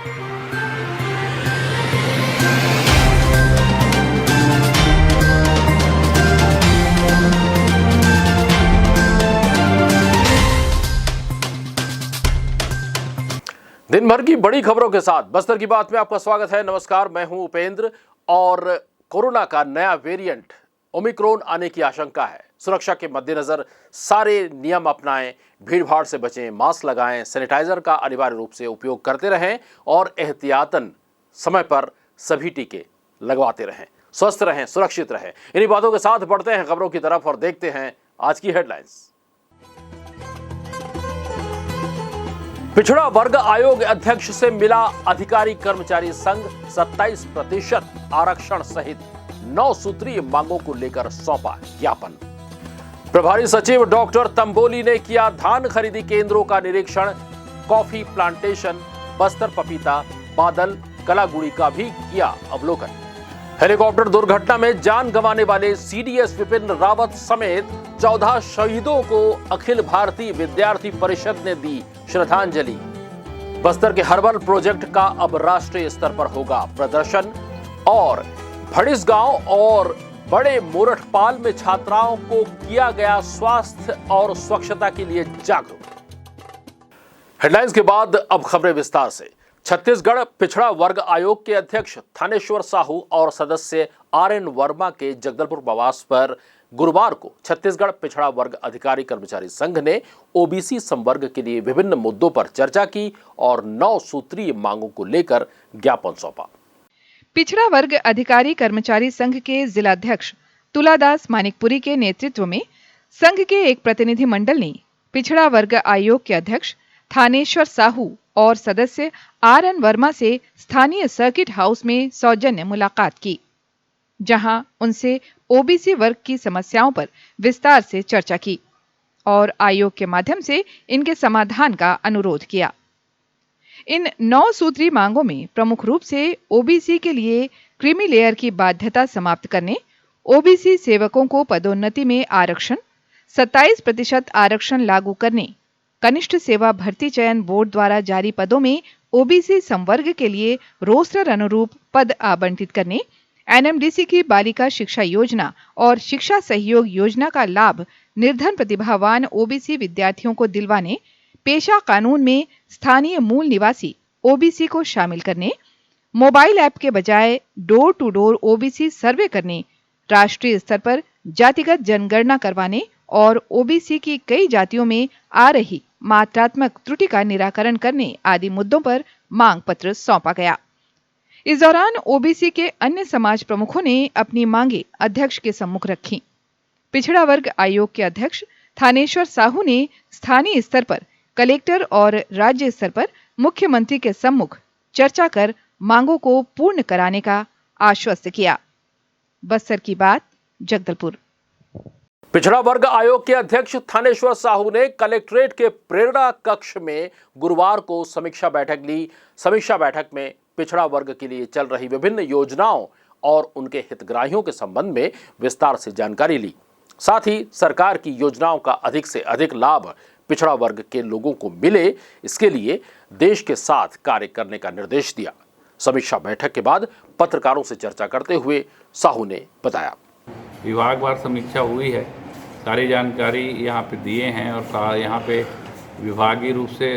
दिन भर की बड़ी खबरों के साथ बस्तर की बात में आपका स्वागत है। नमस्कार, मैं हूं उपेंद्र। और कोरोना का नया वेरिएंट ओमिक्रॉन आने की आशंका है। सुरक्षा के मद्देनजर सारे नियम अपनाएं, भीड़भाड़ से बचें, मास्क लगाएं, सैनिटाइजर का अनिवार्य रूप से उपयोग करते रहें और एहतियातन समय पर सभी टीके लगवाते रहें। स्वस्थ रहें, सुरक्षित रहें। इन्हीं बातों के साथ बढ़ते हैं खबरों की तरफ और देखते हैं आज की हेडलाइंस। पिछड़ा वर्ग आयोग अध्यक्ष से मिला अधिकारी कर्मचारी संघ, 27% आरक्षण सहित 9 सूत्रीय मांगों को लेकर सौंपा ज्ञापन। प्रभारी सचिव डॉक्टर तंबोली ने किया धान खरीदी केंद्रों का निरीक्षण। कॉफी प्लांटेशन, बस्तर पपीता, बादल, कलागुड़ी का भी किया अवलोकन। हेलीकॉप्टर दुर्घटना में जान गंवाने वाले सीडीएस विपिन रावत समेत 14 शहीदों को अखिल भारतीय विद्यार्थी परिषद ने दी श्रद्धांजलि। बस्तर के हर्बल प्रोजेक्ट का अब राष्ट्रीय स्तर पर होगा प्रदर्शन। और भड़िस गांव और बड़े मोरठपाल में छात्राओं को किया गया स्वास्थ्य और स्वच्छता के लिए जागरूक। हेडलाइंस के बाद अब खबरें विस्तार से। छत्तीसगढ़ पिछड़ा वर्ग आयोग के अध्यक्ष थानेश्वर साहू और सदस्य आरएन वर्मा के जगदलपुर आवास पर गुरुवार को छत्तीसगढ़ पिछड़ा वर्ग अधिकारी कर्मचारी संघ ने ओबीसी संवर्ग के लिए विभिन्न मुद्दों पर चर्चा की और 9 सूत्रीय मांगों को लेकर ज्ञापन सौंपा। पिछड़ा वर्ग अधिकारी कर्मचारी संघ के जिलाध्यक्ष तुलादास मानिकपुरी के नेतृत्व में संघ के एक प्रतिनिधि मंडल ने पिछड़ा वर्ग आयोग के अध्यक्ष थानेश्वर साहू और सदस्य आरएन वर्मा से स्थानीय सर्किट हाउस में सौजन्य मुलाकात की, जहां उनसे ओबीसी वर्ग की समस्याओं पर विस्तार से चर्चा की और आयोग के माध्यम से इनके समाधान का अनुरोध किया। इन 9 सूत्री मांगों में प्रमुख रूप से ओबीसी के लिए क्रीमी लेयर की बाध्यता समाप्त करने, ओबीसी सेवकों को पदोन्नति में आरक्षण, 27% आरक्षण लागू करने, कनिष्ठ सेवा भर्ती चयन बोर्ड द्वारा जारी पदों में ओबीसी संवर्ग के लिए रोस्टर अनुरूप पद आवंटित करने, एनएमडीसी की बालिका शिक्षा योजना और शिक्षा सहयोग योजना का लाभ निर्धन प्रतिभावान ओबीसी विद्यार्थियों को दिलवाने, पेशा कानून में स्थानीय मूल निवासी ओबीसी को शामिल करने, मोबाइल ऐप के बजाय डोर टू डोर ओबीसी सर्वे करने, राष्ट्रीय स्तर पर जातिगत जनगणना करवाने और ओबीसी की कई जातियों में आ रही मात्रात्मक त्रुटि का निराकरण करने आदि मुद्दों पर मांग पत्र सौंपा गया। इस दौरान ओबीसी के अन्य समाज प्रमुखों ने अपनी मांगे अध्यक्ष के सम्मुख रखी। पिछड़ा वर्ग आयोग के अध्यक्ष थानेश्वर साहू ने स्थानीय स्तर पर कलेक्टर और राज्य स्तर पर मुख्यमंत्री के सम्मुख चर्चा कर मांगों को पूर्ण कराने का आश्वस्त किया। बस्तर की बात, जगदलपुर। पिछड़ा वर्ग आयोग के अध्यक्ष थानेश्वर साहू ने कलेक्ट्रेट के प्रेरणा कक्ष में गुरुवार को समीक्षा बैठक ली। समीक्षा बैठक में पिछड़ा वर्ग के लिए चल रही विभिन्न योजनाओं और उनके हितग्राहियों के संबंध में विस्तार से जानकारी ली। साथ ही सरकार की योजनाओं का अधिक से अधिक लाभ पिछड़ा वर्ग के लोगों को मिले, इसके लिए देश के साथ कार्य करने का निर्देश दिया। समीक्षा बैठक के बाद पत्रकारों से चर्चा करते हुए साहू ने बताया, विभागवार समीक्षा हुई है, सारी जानकारी यहाँ पे दिए हैं और यहाँ पे विभागीय रूप से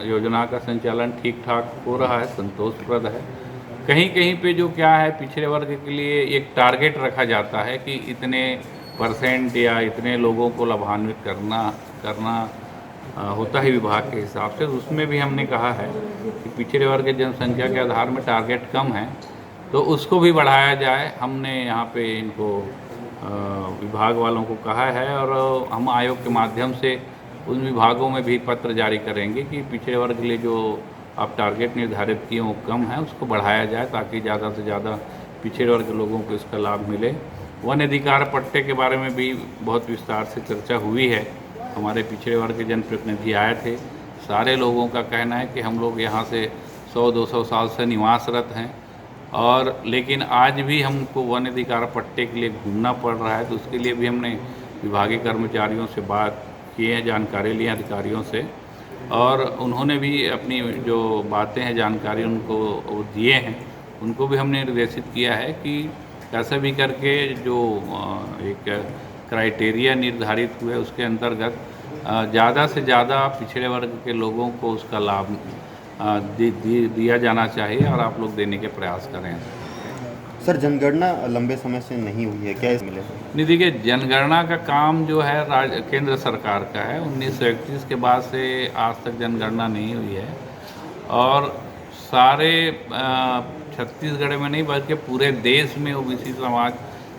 योजना का संचालन ठीक ठाक हो रहा है, संतोषप्रद है। कहीं कहीं पे जो क्या है, पिछड़े वर्ग के लिए एक टारगेट रखा जाता है कि इतने % या इतने लोगों को लाभान्वित करना होता है विभाग के हिसाब से। उसमें भी हमने कहा है कि पिछड़े वर्ग की जनसंख्या के आधार में टारगेट कम है, तो उसको भी बढ़ाया जाए। हमने यहाँ पे इनको विभाग वालों को कहा है और हम आयोग के माध्यम से उन विभागों में भी पत्र जारी करेंगे कि पिछड़े वर्ग के लिए जो आप टारगेट निर्धारित किए वो कम है, उसको बढ़ाया जाए ताकि ज़्यादा से ज़्यादा पिछड़े वर्ग के लोगों को इसका लाभ मिले। वन अधिकार पट्टे के बारे में भी बहुत विस्तार से चर्चा हुई है। हमारे पिछड़े वर्ग के जनप्रतिनिधि आए थे। सारे लोगों का कहना है कि हम लोग यहाँ से 100-200 साल से निवासरत हैं और लेकिन आज भी हमको वन अधिकार पट्टे के लिए घूमना पड़ रहा है। तो उसके लिए भी हमने विभागीय कर्मचारियों से बात की है, जानकारी ली अधिकारियों से और उन्होंने भी अपनी जो बातें हैं, जानकारी उनको वो दिए हैं, उनको भी हमने निर्देशित किया है कि कैसे भी करके जो एक क्राइटेरिया निर्धारित हुए उसके अंतर्गत ज़्यादा से ज़्यादा पिछड़े वर्ग के लोगों को उसका लाभ दिया जाना चाहिए और आप लोग देने के प्रयास करें। सर, जनगणना लंबे समय से नहीं हुई है, क्या इस मिले? नहीं, देखिए, जनगणना का काम जो है केंद्र सरकार का है। 1931 के बाद से आज तक जनगणना नहीं हुई है और सारे छत्तीसगढ़ में नहीं बल्कि पूरे देश में ओबीसी समाज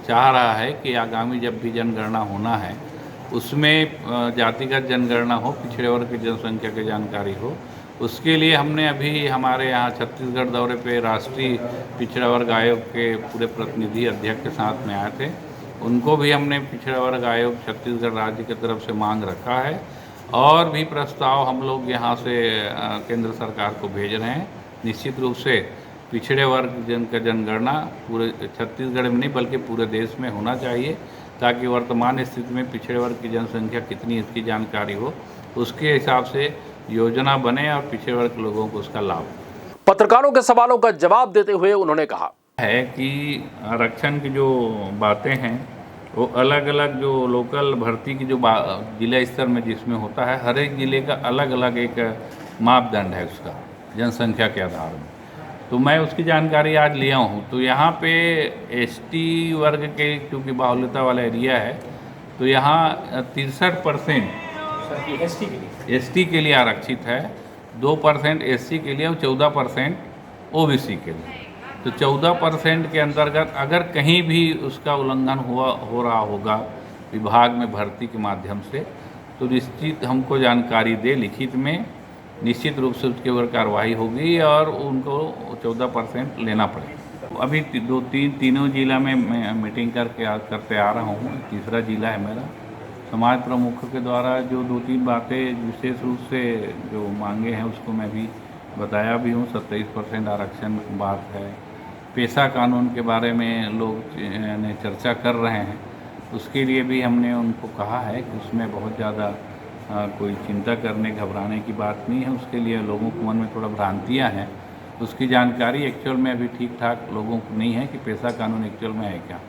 चाह रहा है कि आगामी जब भी जनगणना होना है उसमें जातिगत जनगणना हो, पिछड़े वर्ग की जनसंख्या की जानकारी हो। उसके लिए हमने अभी हमारे यहाँ छत्तीसगढ़ दौरे पे राष्ट्रीय पिछड़ा वर्ग आयोग के पूरे प्रतिनिधि अध्यक्ष के साथ में आए थे। उनको भी हमने पिछड़ा वर्ग आयोग छत्तीसगढ़ राज्य की तरफ से मांग रखा है और भी प्रस्ताव हम लोग यहाँ से केंद्र सरकार को भेज रहे हैं। निश्चित रूप से पिछड़े वर्ग का जनगणना पूरे छत्तीसगढ़ में नहीं बल्कि पूरे देश में होना चाहिए ताकि वर्तमान स्थिति में पिछड़े वर्ग की जनसंख्या कितनी इसकी जानकारी हो, उसके हिसाब से योजना बने और पिछड़े वर्ग के लोगों को उसका लाभ। पत्रकारों के सवालों का जवाब देते हुए उन्होंने कहा है कि आरक्षण की जो बातें हैं वो अलग अलग जो लोकल भर्ती की जो जिला स्तर में जिसमें होता है, हर एक जिले का अलग अलग एक मापदंड है उसका जनसंख्या के आधार में। तो मैं उसकी जानकारी आज लिया हूँ। तो यहाँ पे एसटी वर्ग के क्योंकि बाहुल्यता वाला एरिया है तो यहाँ 63% एसटी के लिए आरक्षित है, 2% एससी के लिए और 14% ओबीसी के लिए। तो 14% के अंतर्गत अगर कहीं भी उसका उल्लंघन हो रहा होगा विभाग में भर्ती के माध्यम से तो निश्चित हमको जानकारी दे लिखित में, निश्चित रूप से उसके ऊपर कार्रवाई होगी और उनको 14% लेना पड़ेगा। अभी तीनों जिला में मैं मीटिंग करते आ रहा हूँ। तीसरा जिला है मेरा। समाज प्रमुखों के द्वारा जो 2-3 बातें विशेष रूप से जो मांगे हैं उसको मैं भी बताया भी हूँ। 27% आरक्षण की बात है, पेशा कानून के बारे में लोग ने चर्चा कर रहे हैं, उसके लिए भी हमने उनको कहा है कि उसमें बहुत ज़्यादा कोई चिंता करने घबराने की बात नहीं है। उसके लिए लोगों के मन में थोड़ा भ्रांतियाँ हैं, उसकी जानकारी एक्चुअल में अभी ठीक ठाक लोगों को नहीं है कि पेशा कानून एक्चुअल में है क्या।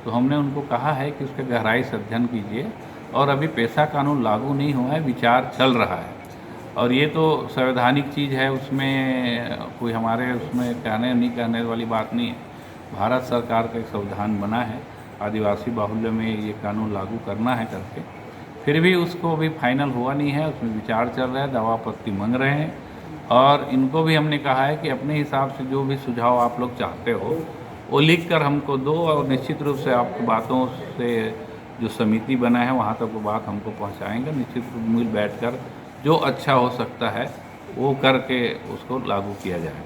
तो हमने उनको कहा है कि उसका गहराई से अध्ययन कीजिए और अभी पेशा कानून लागू नहीं हुआ है, विचार चल रहा है और ये तो संवैधानिक चीज़ है, उसमें कोई हमारे उसमें कहने नहीं कहने वाली बात नहीं है। भारत सरकार का एक संविधान बना है, आदिवासी बाहुल्य में ये कानून लागू करना है करके, फिर भी उसको अभी फाइनल हुआ नहीं है, उसमें विचार चल रहा है, दवा पत्ती मांग रहे हैं और इनको भी हमने कहा है कि अपने हिसाब से जो भी सुझाव आप लोग चाहते हो वो लिख कर हमको दो और निश्चित रूप से आपकी बातों से जो समिति बना है वहाँ तक वो बात हमको पहुँचाएंगे। निश्चित रूप से मिल बैठ कर जो अच्छा हो सकता है वो करके उसको लागू किया जाएगा।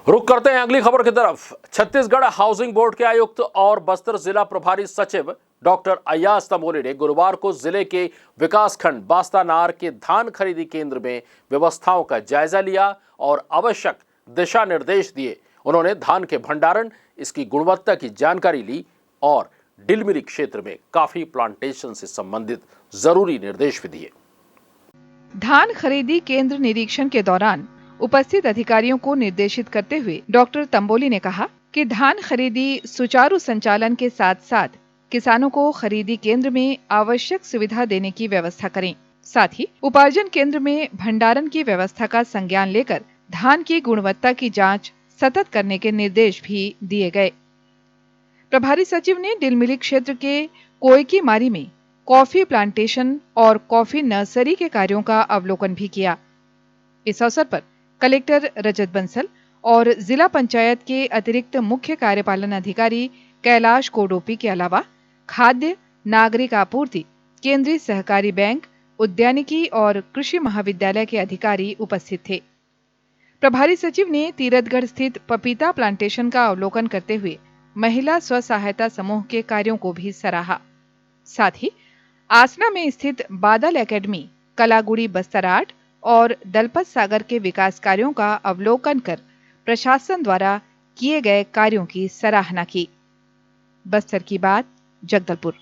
रुक करते हैं अगली खबर की तरफ। छत्तीसगढ़ हाउसिंग बोर्ड के आयुक्त और बस्तर जिला प्रभारी सचिव डॉक्टर अय्याज तंबोली ने गुरुवार को जिले के विकासखंड बास्तानार के धान खरीदी केंद्र में व्यवस्थाओं का जायजा लिया और आवश्यक दिशा निर्देश दिए। उन्होंने धान के भंडारण, इसकी गुणवत्ता की जानकारी ली और डिलमिली क्षेत्र में कॉफी प्लांटेशन से संबंधित जरूरी निर्देश भी दिए। धान खरीदी केंद्र निरीक्षण के दौरान उपस्थित अधिकारियों को निर्देशित करते हुए डॉक्टर तंबोली ने कहा कि धान खरीदी सुचारू संचालन के साथ साथ किसानों को खरीदी केंद्र में आवश्यक सुविधा देने की व्यवस्था करें। साथ ही उपार्जन केंद्र में भंडारण की व्यवस्था का संज्ञान लेकर धान की गुणवत्ता की जांच सतत करने के निर्देश भी दिए गए। प्रभारी सचिव ने डिलमिली क्षेत्र के कोयकी मारी में कॉफी प्लांटेशन और कॉफी नर्सरी के कार्यों का अवलोकन भी किया। इस अवसर पर कलेक्टर रजत बंसल और जिला पंचायत के अतिरिक्त मुख्य कार्यपालन अधिकारी कैलाश कोडोपी के अलावा खाद्य, नागरिक आपूर्ति, केंद्रीय सहकारी बैंक, उद्यानिकी और कृषि महाविद्यालय के अधिकारी उपस्थित थे। प्रभारी सचिव ने तीरथगढ़ स्थित पपीता प्लांटेशन का अवलोकन करते हुए महिला स्व सहायता समूह के कार्यों को भी सराहा। साथ ही आसना में स्थित बादल एकेडमी, कलागुड़ी बस्तराट और दलपत सागर के विकास कार्यों का अवलोकन कर प्रशासन द्वारा किए गए कार्यों की सराहना की। बस्तर की बात, जगदलपुर।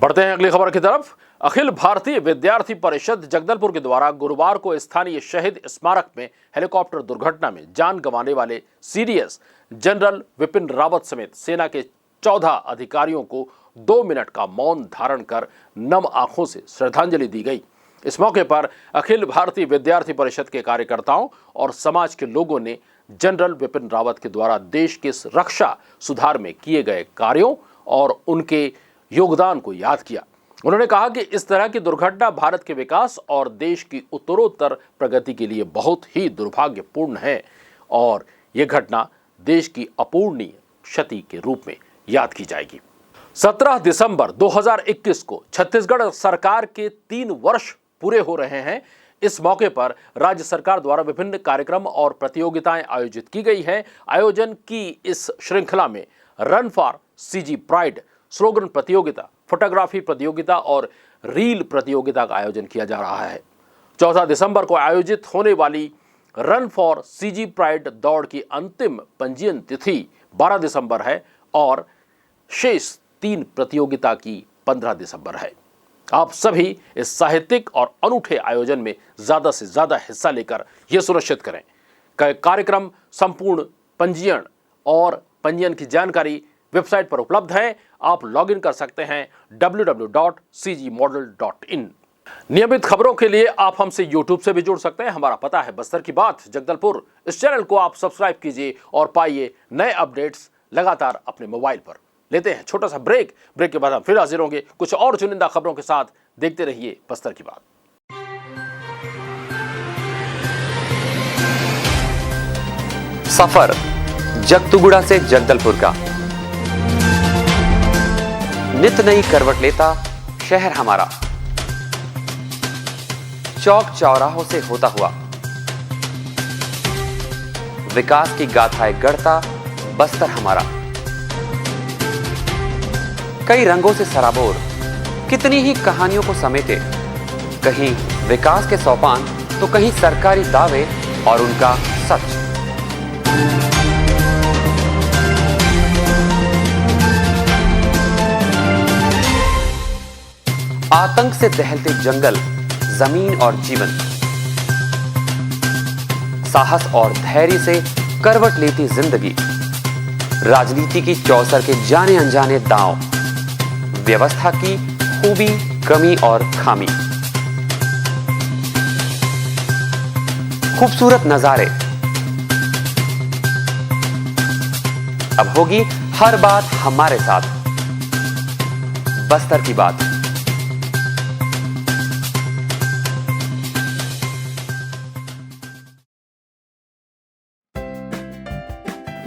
बढ़ते हैं अगली खबर की तरफ। अखिल भारतीय विद्यार्थी परिषद जगदलपुर के द्वारा गुरुवार को स्थानीय शहीद स्मारक में हेलीकॉप्टर दुर्घटना में जान गंवाने वाले सीडीएस जनरल विपिन रावत समेत सेना के 14 अधिकारियों को 2 मिनट का मौन धारण कर नम आंखों से श्रद्धांजलि दी गई। इस मौके पर अखिल भारतीय विद्यार्थी परिषद के कार्यकर्ताओं और समाज के लोगों ने जनरल विपिन रावत के द्वारा देश के रक्षा सुधार में किए गए कार्यों और उनके योगदान को याद किया। उन्होंने कहा कि इस तरह की दुर्घटना भारत के विकास और देश की उत्तरोत्तर प्रगति के लिए बहुत ही दुर्भाग्यपूर्ण है और यह घटना देश की अपूर्णीय क्षति के रूप में याद की जाएगी। 17 दिसंबर 2021 को छत्तीसगढ़ सरकार के 3 वर्ष पूरे हो रहे हैं। इस मौके पर राज्य सरकार द्वारा विभिन्न कार्यक्रम और प्रतियोगिताएं आयोजित की गई हैं। आयोजन की इस श्रृंखला में run for CG pride, slogan प्रतियोगिता, फोटोग्राफी प्रतियोगिता और रील प्रतियोगिता का आयोजन किया जा रहा है। 14 दिसंबर को आयोजित होने वाली रन फॉर सीजी प्राइड दौड़ की अंतिम पंजीयन तिथि 12 दिसंबर है और शेष 3 प्रतियोगिता की 15 दिसंबर है। आप सभी इस साहित्यिक और अनूठे आयोजन में ज्यादा से ज्यादा हिस्सा लेकर यह सुनिश्चित करें कि कार्यक्रम संपूर्ण पंजीयन और पंजीयन की जानकारी वेबसाइट पर उपलब्ध है। आप लॉगिन कर सकते हैं www.cgmodel.in। नियमित खबरों के लिए आप हमसे YouTube से भी जुड़ सकते हैं। हमारा पता है बस्तर की बात, जगदलपुर। इस चैनल को आप सब्सक्राइब कीजिए और पाइए नए अपडेट्स लगातार अपने मोबाइल पर। लेते हैं छोटा सा ब्रेक के बाद हम फिर हाजिर होंगे कुछ और चुनिंदा खबरों के साथ। देखते रहिए बस्तर की बात। सफर जगतुगुड़ा से जगदलपुर का नित नई करवट लेता शहर हमारा, चौक चौराहों से होता हुआ विकास की गाथाएं गढ़ता बस्तर हमारा। कई रंगों से सराबोर कितनी ही कहानियों को समेटे, कहीं विकास के सोपान तो कहीं सरकारी दावे और उनका सच। आतंक से दहलते जंगल, जमीन और जीवन, साहस और धैर्य से करवट लेती जिंदगी, राजनीति की चौसर के जाने अनजाने दांव, व्यवस्था की खूबी, कमी और खामी, खूबसूरत नजारे। अब होगी हर बात हमारे साथ, बस्तर की बात।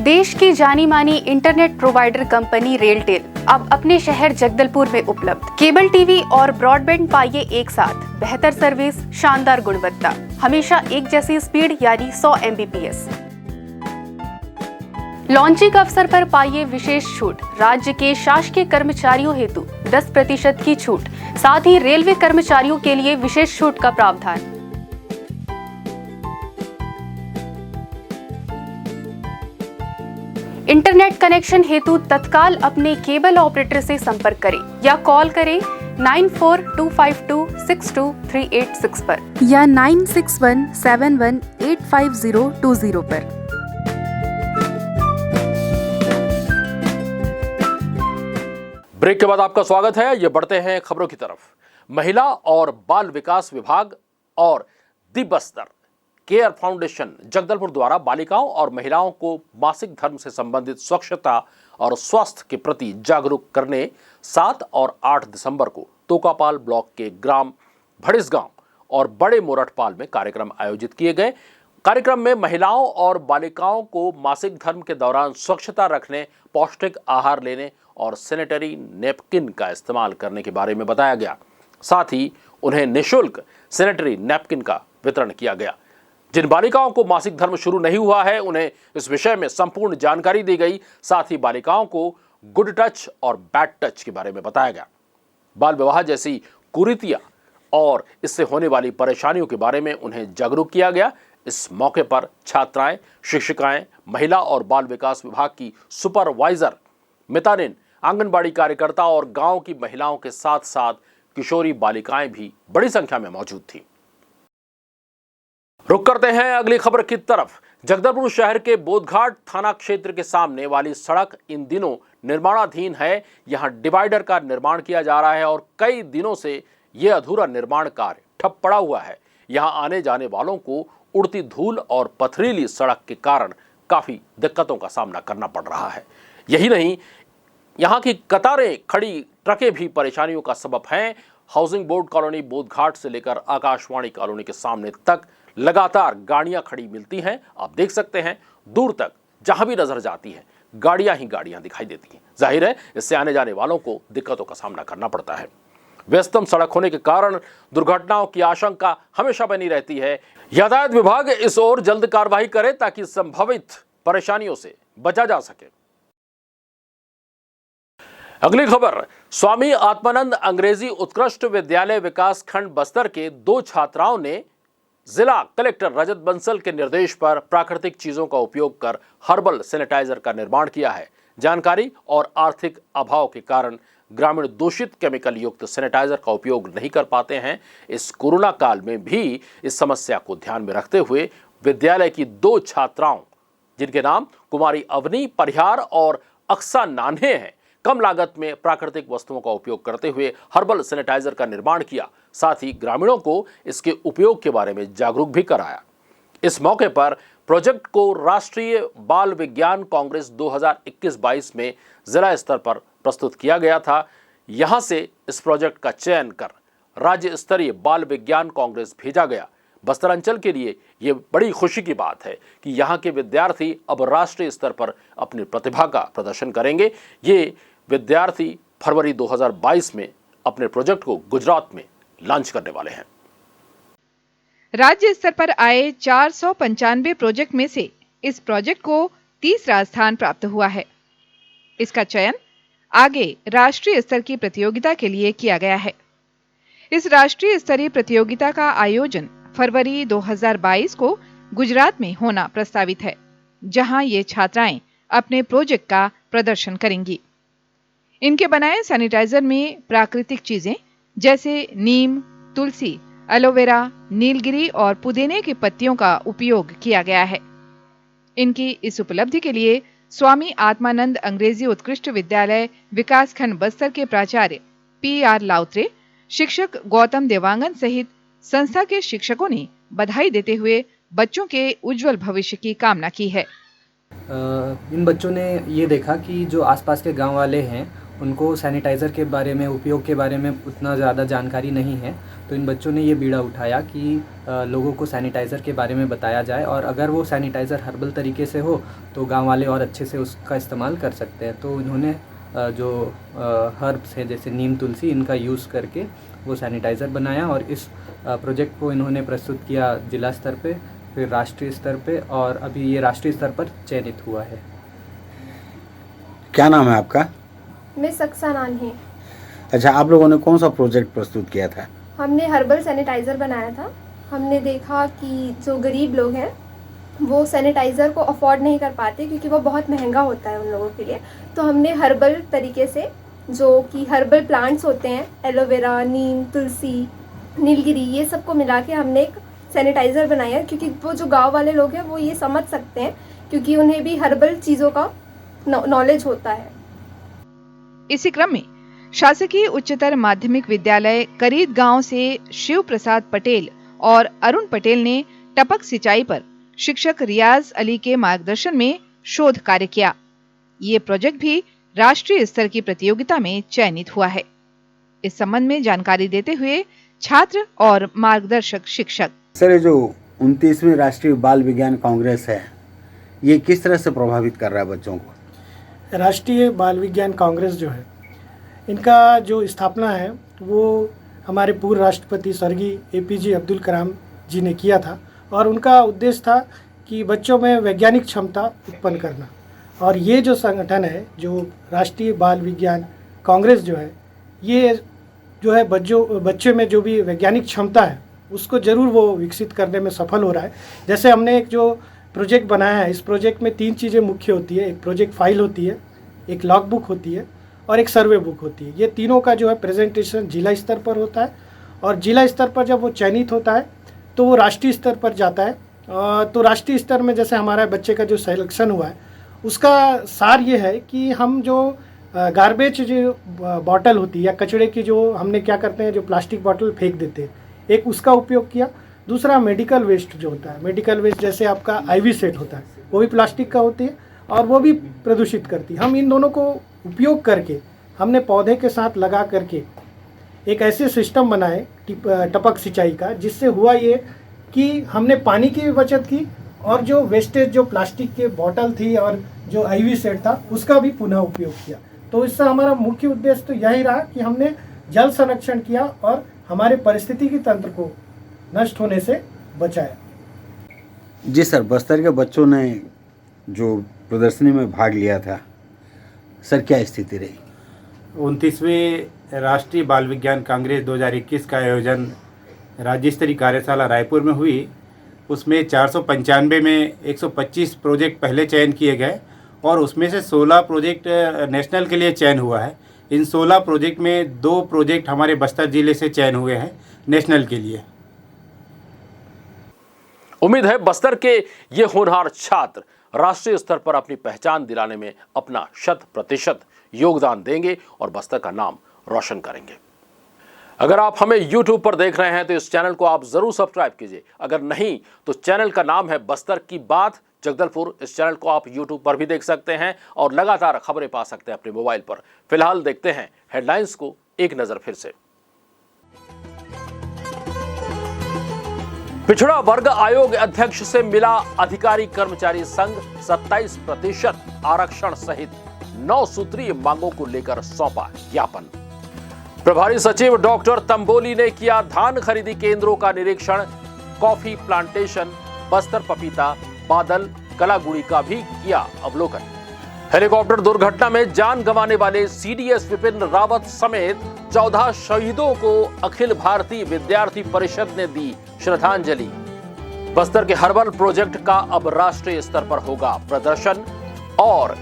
देश की जानी मानी इंटरनेट प्रोवाइडर कंपनी रेलटेल अब अपने शहर जगदलपुर में उपलब्ध। केबल टीवी और ब्रॉडबैंड पाइए एक साथ, बेहतर सर्विस, शानदार गुणवत्ता, हमेशा एक जैसी स्पीड यानी 100 Mbps। लॉन्चिंग अवसर पर पाइए विशेष छूट, राज्य के शासकीय कर्मचारियों हेतु 10% की छूट, साथ ही रेलवे कर्मचारियों के लिए विशेष छूट का प्रावधान। इंटरनेट कनेक्शन हेतु तत्काल अपने केबल ऑपरेटर से संपर्क करें या कॉल करें 9425262386 पर या 9617185020 पर। ब्रेक के बाद आपका स्वागत है। ये बढ़ते हैं खबरों की तरफ। महिला और बाल विकास विभाग और दी बस्तर केयर फाउंडेशन जगदलपुर द्वारा बालिकाओं और महिलाओं को मासिक धर्म से संबंधित स्वच्छता और स्वास्थ्य के प्रति जागरूक करने 7 और 8 दिसंबर को तोकापाल ब्लॉक के ग्राम भड़िसगांव और बड़े मोरठपाल में कार्यक्रम आयोजित किए गए। कार्यक्रम में महिलाओं और बालिकाओं को मासिक धर्म के दौरान स्वच्छता रखने, पौष्टिक आहार लेने और सैनिटरी नैपकिन का इस्तेमाल करने के बारे में बताया गया। साथ ही उन्हें निःशुल्क सैनिटरी नैपकिन का वितरण किया गया। जिन बालिकाओं को मासिक धर्म शुरू नहीं हुआ है उन्हें इस विषय में संपूर्ण जानकारी दी गई। साथ ही बालिकाओं को गुड टच और बैड टच के बारे में बताया गया। बाल विवाह जैसी कुरीतियां और इससे होने वाली परेशानियों के बारे में उन्हें जागरूक किया गया। इस मौके पर छात्राएं, शिक्षिकाएं, महिला और बाल विकास विभाग की सुपरवाइजर मितानिन आंगनबाड़ी कार्यकर्ता और गांव की महिलाओं के साथ साथ किशोरी बालिकाएं भी बड़ी संख्या में मौजूद थी। रुक करते हैं अगली खबर की तरफ। जगदलपुर शहर के बोधघाट थाना क्षेत्र के सामने वाली सड़क इन दिनों निर्माणाधीन है। यहां डिवाइडर का निर्माण किया जा रहा है और कई दिनों से यह अधूरा निर्माण कार्य ठप पड़ा हुआ है। यहां आने जाने वालों को उड़ती धूल और पथरीली सड़क के कारण काफी दिक्कतों का सामना करना पड़ रहा है। यही नहीं, यहां की कतारें खड़ी ट्रकें भी परेशानियों का सबब हैं। हाउसिंग बोर्ड कॉलोनी बोधघाट से लेकर आकाशवाणी कॉलोनी के सामने तक लगातार गाड़ियां खड़ी मिलती हैं। आप देख सकते हैं दूर तक जहां भी नजर जाती है गाड़ियां ही गाड़ियां दिखाई देती हैं। जाहिर है इससे आने जाने वालों को दिक्कतों का सामना करना पड़ता है। व्यस्तम सड़क होने के कारण दुर्घटनाओं की आशंका हमेशा बनी रहती है। यातायात विभाग इस ओर जल्द कार्रवाई करे ताकि संभावित परेशानियों से बचा जा सके। अगली खबर, स्वामी आत्मानंद अंग्रेजी उत्कृष्ट विद्यालय विकास खंड बस्तर के 2 छात्राओं ने जिला कलेक्टर रजत बंसल के निर्देश पर प्राकृतिक चीजों का उपयोग कर हर्बल सैनिटाइजर का निर्माण किया है। जानकारी और आर्थिक अभाव के कारण ग्रामीण दूषित केमिकल युक्त सैनिटाइजर का उपयोग नहीं कर पाते हैं। इस कोरोना काल में भी इस समस्या को ध्यान में रखते हुए विद्यालय की 2 छात्राओं, जिनके नाम कुमारी अवनी परिहार और अक्सा नान्हे हैं, कम लागत में प्राकृतिक वस्तुओं का उपयोग करते हुए हर्बल सैनिटाइजर का निर्माण किया। साथ ही ग्रामीणों को इसके उपयोग के बारे में जागरूक भी कराया। इस मौके पर प्रोजेक्ट को राष्ट्रीय बाल विज्ञान कांग्रेस 2021-22 में जिला स्तर पर प्रस्तुत किया गया था। यहां से इस प्रोजेक्ट का चयन कर राज्य स्तरीय बाल विज्ञान कांग्रेस भेजा गया। बस्तर अंचल के लिए ये बड़ी खुशी की बात है कि यहाँ के विद्यार्थी अब राष्ट्रीय स्तर पर अपनी प्रतिभा का प्रदर्शन करेंगे। ये विद्यार्थी फरवरी 2022 में अपने प्रोजेक्ट को गुजरात में लॉन्च करने वाले हैं। राज्य स्तर पर आए 495 प्रोजेक्ट में से इस प्रोजेक्ट को तीसरा स्थान प्राप्त हुआ है। इसका चयन आगे राष्ट्रीय स्तर की प्रतियोगिता के लिए किया गया है। इस राष्ट्रीय स्तरीय प्रतियोगिता का आयोजन फरवरी 2022 को गुजरात में होना प्रस्तावित है, जहां ये छात्राएं अपने प्रोजेक्ट का प्रदर्शन करेंगी। इनके बनाए सैनिटाइजर में प्राकृतिक चीजें जैसे नीम, तुलसी, एलोवेरा, नीलगिरी और पुदीने की पत्तियों का उपयोग किया गया है। इनकी इस उपलब्धि के लिए स्वामी आत्मानंद अंग्रेजी उत्कृष्ट विद्यालय विकासखंड बस्तर के प्राचार्य PR लाउत्रे, शिक्षक गौतम देवांगन सहित संस्था के शिक्षकों ने बधाई देते हुए बच्चों के उज्जवल भविष्य की कामना की है। इन बच्चों ने ये देखा कि जो आसपास के गांव वाले हैं उनको सैनिटाइज़र के बारे में, उपयोग के बारे में उतना ज़्यादा जानकारी नहीं है, तो इन बच्चों ने ये बीड़ा उठाया कि लोगों को सैनिटाइज़र के बारे में बताया जाए और अगर वो सैनिटाइज़र हर्बल तरीके से हो तो गांव वाले और अच्छे से उसका इस्तेमाल कर सकते हैं। तो इन्होंने जो हर्ब्स है जैसे नीम, तुलसी, इनका यूज़ करके वो सैनिटाइज़र बनाया और इस प्रोजेक्ट को इन्होंने प्रस्तुत किया जिला स्तर पे, फिर राष्ट्रीय स्तर पे और अभी ये राष्ट्रीय स्तर पर चयनित हुआ है। क्या नाम है आपका? मैं सक्सा नान्हे। अच्छा, आप लोगों ने कौन सा प्रोजेक्ट प्रस्तुत किया था? हमने हर्बल सैनिटाइज़र बनाया था। हमने देखा कि जो गरीब लोग हैं वो सैनिटाइज़र को अफोर्ड नहीं कर पाते क्योंकि वो बहुत महंगा होता है उन लोगों के लिए। तो हमने हर्बल तरीके से, जो कि हर्बल प्लांट्स होते हैं, एलोवेरा, नीम, तुलसी, नीलगिरी, ये सब को मिला के हमने एक सैनिटाइज़र बनाया क्योंकि वो जो गांव वाले लोग हैं वो ये समझ सकते हैं क्योंकि उन्हें भी हर्बल चीज़ों का नॉलेज होता है। इसी क्रम में शासकीय उच्चतर माध्यमिक विद्यालय करीद गांव से शिव प्रसाद पटेल और अरुण पटेल ने टपक सिंचाई पर शिक्षक रियाज अली के मार्गदर्शन में शोध कार्य किया। ये प्रोजेक्ट भी राष्ट्रीय स्तर की प्रतियोगिता में चयनित हुआ है। इस संबंध में जानकारी देते हुए छात्र और मार्गदर्शक शिक्षक: सर, ये जो 29वीं राष्ट्रीय बाल विज्ञान कांग्रेस है, ये किस तरह से प्रभावित कर रहा है बच्चों को? राष्ट्रीय बाल विज्ञान कांग्रेस जो है, इनका जो स्थापना है वो हमारे पूर्व राष्ट्रपति स्वर्गीय APJ अब्दुल कलाम जी ने किया था और उनका उद्देश्य था कि बच्चों में वैज्ञानिक क्षमता उत्पन्न करना। और ये जो संगठन है, जो राष्ट्रीय बाल विज्ञान कांग्रेस जो है, ये जो है बच्चे में जो भी वैज्ञानिक क्षमता है उसको ज़रूर वो विकसित करने में सफल हो रहा है। जैसे हमने एक जो प्रोजेक्ट बनाया है, इस प्रोजेक्ट में 3 चीज़ें मुख्य होती है। एक प्रोजेक्ट फाइल होती है, एक लॉग बुक होती है और एक सर्वे बुक होती है। ये तीनों का जो है प्रेजेंटेशन जिला स्तर पर होता है, और जिला स्तर पर जब वो चयनित होता है तो वो राष्ट्रीय स्तर पर जाता है। तो राष्ट्रीय स्तर में जैसे हमारा बच्चे का जो सिलेक्शन हुआ है उसका सार ये है कि हम जो गार्बेज जो बॉटल होती है या कचड़े की जो हमने क्या करते हैं, जो प्लास्टिक बॉटल फेंक देते हैं, एक उसका उपयोग किया। दूसरा मेडिकल वेस्ट जो होता है, मेडिकल वेस्ट जैसे आपका IV सेट होता है वो भी प्लास्टिक का होती है और वो भी प्रदूषित करती है। हम इन दोनों को उपयोग करके हमने पौधे के साथ लगा करके एक ऐसे सिस्टम बनाए टपक सिंचाई का, जिससे हुआ ये कि हमने पानी की भी बचत की और जो वेस्टेज जो प्लास्टिक के बॉटल थी और जो IV सेट था उसका भी पुनः उपयोग किया। तो इससे हमारा मुख्य उद्देश्य तो यही रहा कि हमने जल संरक्षण किया और हमारे पारिस्थितिकी तंत्र को नष्ट होने से बचाया। जी सर, बस्तर के बच्चों ने जो प्रदर्शनी में भाग लिया था सर, क्या स्थिति रही? 29वें राष्ट्रीय बाल विज्ञान कांग्रेस 2021 का आयोजन राज्य स्तरीय कार्यशाला रायपुर में हुई। उसमें 495 में 125 प्रोजेक्ट पहले चयन किए गए और उसमें से 16 प्रोजेक्ट नेशनल के लिए चयन हुआ है। इन 16 प्रोजेक्ट में 2 प्रोजेक्ट हमारे बस्तर जिले से चयन हुए हैं नेशनल के लिए। उम्मीद है बस्तर के ये होनहार छात्र राष्ट्रीय स्तर पर अपनी पहचान दिलाने में अपना 100% योगदान देंगे और बस्तर का नाम रोशन करेंगे। अगर आप हमें YouTube पर देख रहे हैं तो इस चैनल को आप जरूर सब्सक्राइब कीजिए। अगर नहीं तो चैनल का नाम है बस्तर की बात जगदलपुर। इस चैनल को आप YouTube पर भी देख सकते हैं और लगातार खबरें पा सकते हैं अपने मोबाइल पर। फिलहाल देखते हैं हेडलाइंस को एक नजर फिर से। पिछड़ा वर्ग आयोग अध्यक्ष से मिला अधिकारी कर्मचारी संघ, 27% आरक्षण सहित 9 सूत्रीय मांगों को लेकर सौंपा ज्ञापन। प्रभारी सचिव डॉक्टर तंबोली ने किया धान खरीदी केंद्रों का निरीक्षण। कॉफी प्लांटेशन, बस्तर पपीता, बादल, कलागुड़ी का भी किया अवलोकन। हेलीकॉप्टर दुर्घटना में जान गंवाने वाले CDS विपिन रावत समेत 14 शहीदों को अखिल भारतीय विद्यार्थी परिषद ने दी श्रद्धांजलि। बस्तर के हर्बल प्रोजेक्ट का अब राष्ट्रीय स्तर पर होगा प्रदर्शन। और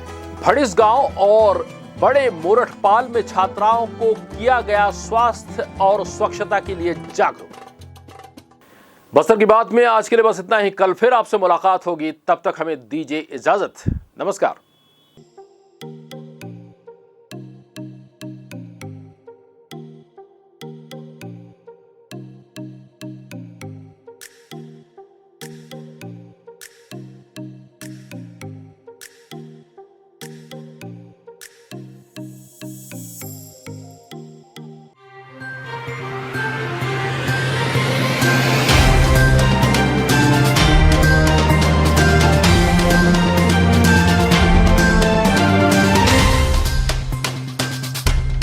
भड़िस गांव और बड़े मोरठपाल में छात्राओं को किया गया स्वास्थ्य और स्वच्छता के लिए जागरूक। बस्तर की बात में आज के लिए बस इतना ही। कल फिर आपसे मुलाकात होगी, तब तक हमें दीजिए इजाजत। नमस्कार।